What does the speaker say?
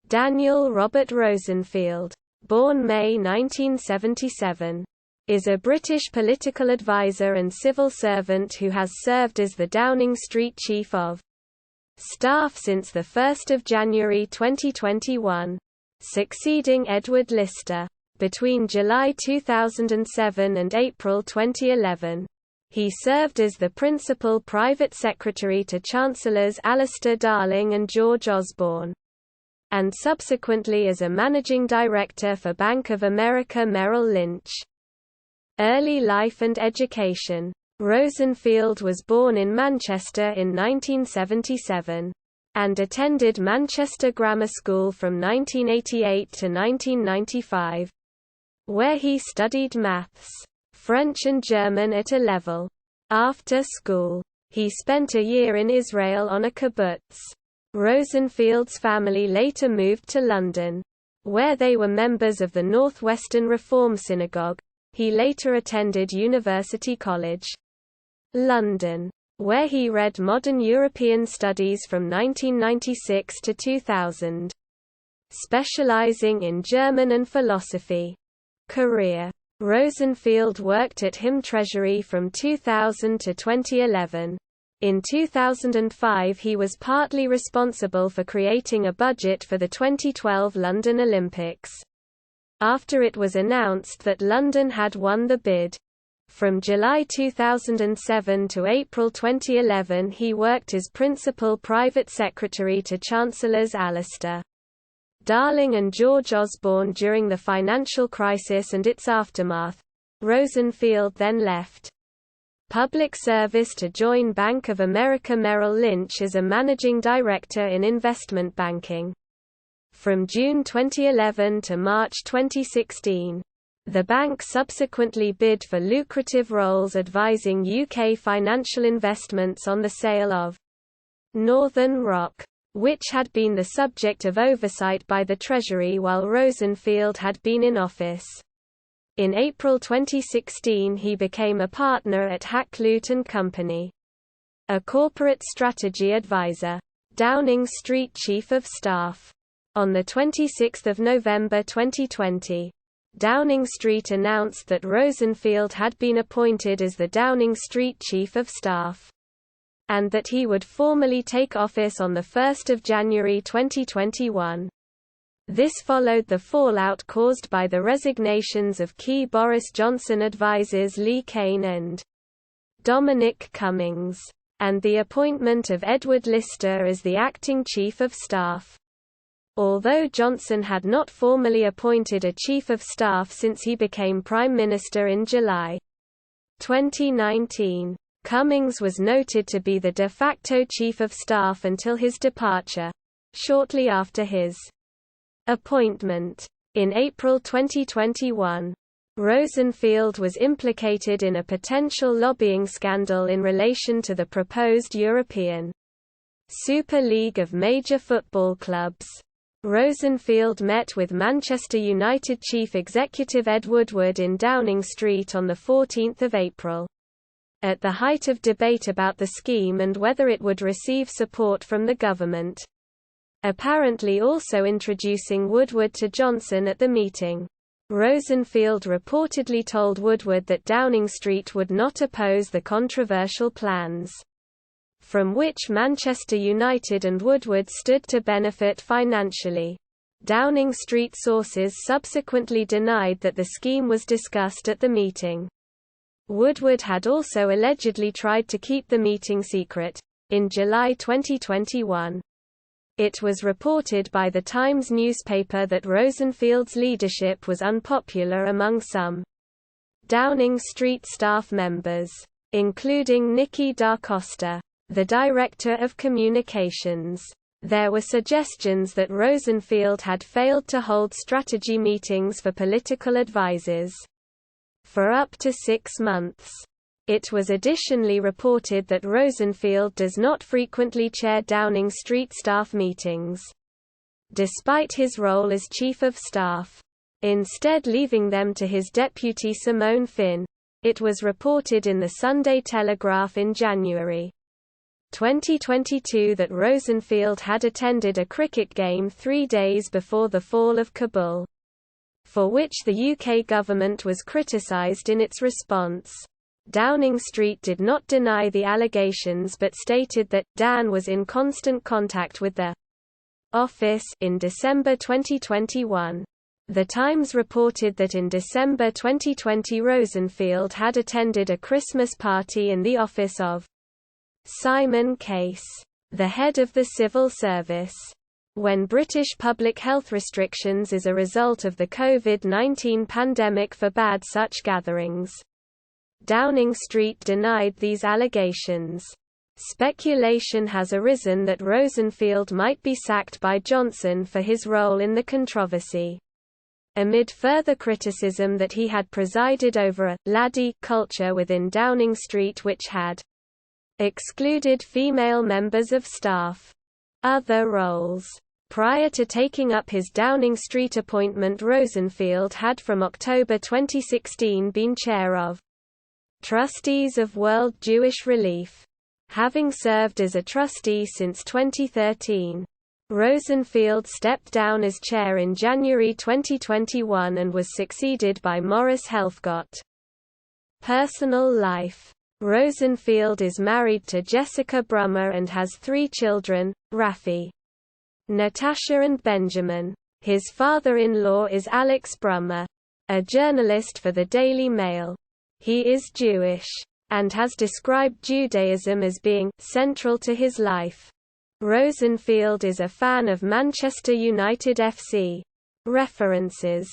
Daniel Robert Rosenfield, born May 1977, is a British political advisor and civil servant who has served as the Downing Street Chief of Staff since 1 January 2021, succeeding Edward Lister. Between July 2007 and April 2011, he served as the Principal Private Secretary to Chancellors Alistair Darling and George Osborne, and subsequently as a Managing Director for Bank of America Merrill Lynch. Early life and education. Rosenfield was born in Manchester in 1977, and attended Manchester Grammar School from 1988 to 1995, where he studied maths, French and German at a level. After school, he spent a year in Israel on a kibbutz. Rosenfield's family later moved to London, where they were members of the Northwestern Reform Synagogue. He later attended University College London, where he read Modern European Studies from 1996 to 2000, specializing in German and philosophy. Career. Rosenfield worked at HIM Treasury from 2000 to 2011. In 2005 he was partly responsible for creating a budget for the 2012 London Olympics, after it was announced that London had won the bid. From July 2007 to April 2011 he worked as Principal Private Secretary to Chancellors Alistair Darling and George Osborne during the financial crisis and its aftermath. Rosenfield then left public service to join Bank of America Merrill Lynch as a managing director in investment banking. From June 2011 to March 2016, the bank subsequently bid for lucrative roles advising UK financial investments on the sale of Northern Rock, which had been the subject of oversight by the Treasury while Rosenfield had been in office. In April 2016 he became a partner at Hakluyt & Company, a corporate strategy advisor. Downing Street Chief of Staff. On 26 November 2020, Downing Street announced that Rosenfield had been appointed as the Downing Street Chief of Staff, and that he would formally take office on 1 January 2021. This followed the fallout caused by the resignations of key Boris Johnson advisors Lee Cain and Dominic Cummings, and the appointment of Edward Lister as the acting Chief of Staff. Although Johnson had not formally appointed a Chief of Staff since he became Prime Minister in July 2019, Cummings was noted to be the de facto Chief of Staff until his departure, shortly after his appointment. In April 2021, Rosenfield was implicated in a potential lobbying scandal in relation to the proposed European Super League of major football clubs. Rosenfield met with Manchester United Chief Executive Ed Woodward in Downing Street on 14 April. At the height of debate about the scheme and whether it would receive support from the government, apparently also introducing Woodward to Johnson at the meeting. Rosenfield reportedly told Woodward that Downing Street would not oppose the controversial plans, from which Manchester United and Woodward stood to benefit financially. Downing Street sources subsequently denied that the scheme was discussed at the meeting. Woodward had also allegedly tried to keep the meeting secret. In July 2021, it was reported by the Times newspaper that Rosenfield's leadership was unpopular among some Downing Street staff members, including Nicky Da Costa, the Director of Communications. There were suggestions that Rosenfield had failed to hold strategy meetings for political advisors for up to 6 months. It was additionally reported that Rosenfield does not frequently chair Downing Street staff meetings, despite his role as Chief of Staff, instead leaving them to his deputy Simone Finn. It was reported in the Sunday Telegraph in January 2022 that Rosenfield had attended a cricket game 3 days before the fall of Kabul, for which the UK government was criticised in its response. Downing Street did not deny the allegations but stated that Dan was in constant contact with the office in December 2021. The Times reported that in December 2020 Rosenfield had attended a Christmas party in the office of Simon Case, the head of the civil service. When British public health restrictions as a result of the COVID-19 pandemic forbade such gatherings, Downing Street denied these allegations. Speculation has arisen that Rosenfield might be sacked by Johnson for his role in the controversy, amid further criticism that he had presided over a «laddie» culture within Downing Street which had excluded female members of staff. Other roles. Prior to taking up his Downing Street appointment, Rosenfield had from October 2016 been chair of Trustees of World Jewish Relief. Having served as a trustee since 2013, Rosenfield stepped down as chair in January 2021 and was succeeded by Maurice Helfgott. Personal life. Rosenfield is married to Jessica Brummer and has 3 children, Rafi, Natasha and Benjamin. His father-in-law is Alex Brummer, a journalist for the Daily Mail. He is Jewish, and has described Judaism as being central to his life. Rosenfield is a fan of Manchester United FC. References